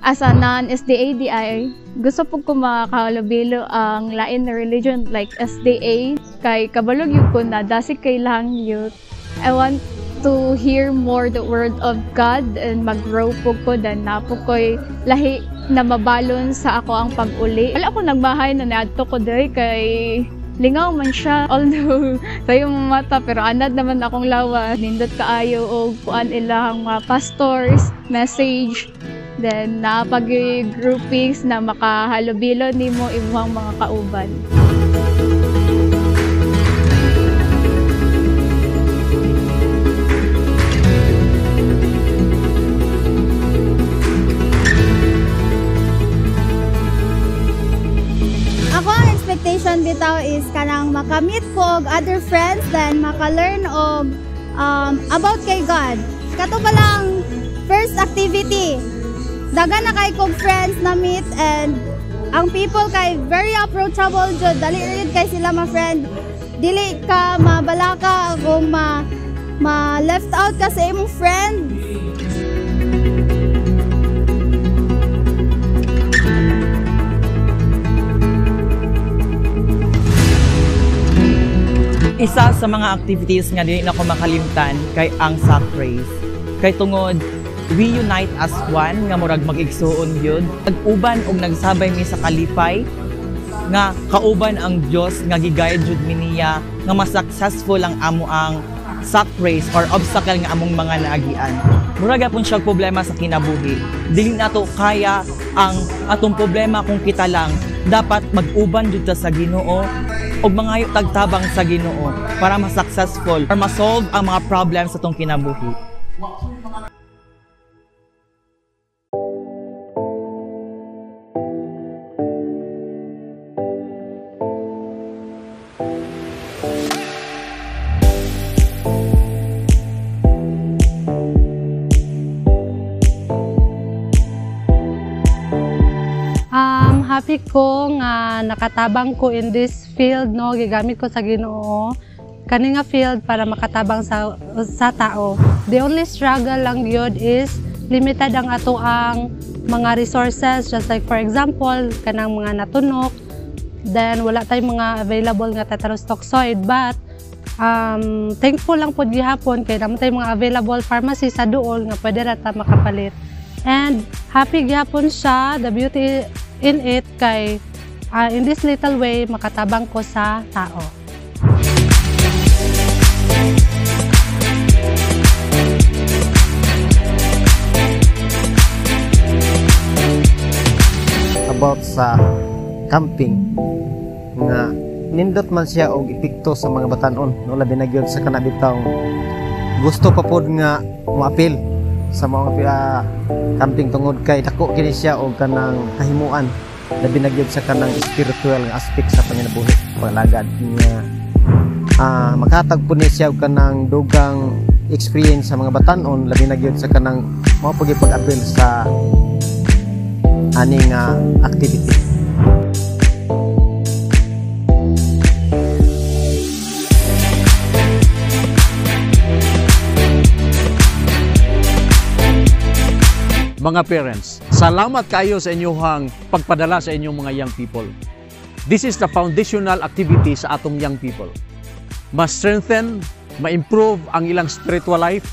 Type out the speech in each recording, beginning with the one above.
As a non-SDA, gusto po ko makahalubilo ang lain na religion like SDA. Kay kabalog yun ko na dasi kay lang youth. I want to hear more the word of God and mag-grow po ko dan na po ko'y lahi na mabalon sa ako ang pag-uli. Wala ako nagbahay na naadto ko day kay lingaw man siya. Although sayo mata pero anad naman akong lawas. Nindot kaayo o kuan ilang mga pastors, message. Then, napag-groupings na makahalubilo nimo imong mga kauban. Ako ang expectation bitaw is kanang makamit ko og other friends then maka-learn og about kay God. Kato pa lang first activity. Dagan na kay kong friends na meet and ang people kay very approachable jud, dali rid kay sila ma friend, dili ka mabalaka o ma left out ka sa imong friend. Isa sa mga activities nga dili na ko makalimtan kay ang sack race. Kay tungod we unite as one nga murag mag-igsuon gyud. Nag-uban og nagsabay mi sa kalipay nga kauban ang Dios nga gi-guide jud mi niya nga mas successful ang amo ang sack race or obstacle nga among mga naagian. Murag gyapon siya problema sa kinabuhi. Dili nato kaya ang atong problema kung kita lang. Dapat mag-uban jud ta sa Ginoo og mangayo tagtabang sa Ginoo para mas successful or ma-solve ang mga problems sa atong kinabuhi. Happy ko nga nakatabang ko in this field, no, gigamit ko sa Ginoo kani nga field para makatabang sa tao. The only struggle lang yun is limited ang ato ang mga resources, just like for example kanang mga natunok, then wala tayong mga available nga tetanus toxoid, but thankful lang po gihapon kay naman tayong mga available pharmacy sa duol nga pwede rata makapalit. And happy gihapon siya, the beauty in it kay in this little way makatabang ko sa tao. About sa camping nga nindot man siya og epekto sa mga batan-on, no, labi na gyud sa kanabitang gusto pa pod nga moapil sa mga camping tungod kay dako kini siya og kanang kahimuan, labi na gyud sa kanang spiritual nga aspect sa panginabuhi pangalagad nga makatag po ni siya og kanang dugang experience sa mga batan-on, labi na gyud sa kanang mao pag-apil sa aning activity. Mga parents, salamat kayo sa inyong pagpadala sa inyong mga young people. This is the foundational activity sa atong young people. ma-strengthen, ma-improve ang ilang spiritual life,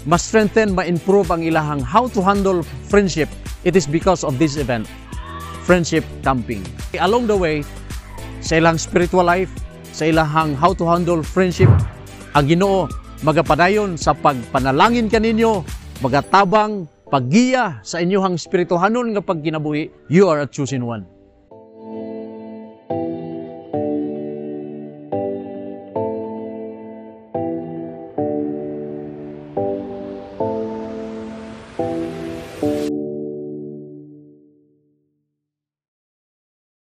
ma-strengthen, ma-improve ang ilang how to handle friendship. It is because of this event, Friendship Camping. Along the way, sa ilang spiritual life, sa ilang how to handle friendship, ang Ginoo magapadayon sa pagpanalangin kaninyo, magatabang, paggiya sa inyong spirituhanon nga pagkinabuhi. You are a chosen one.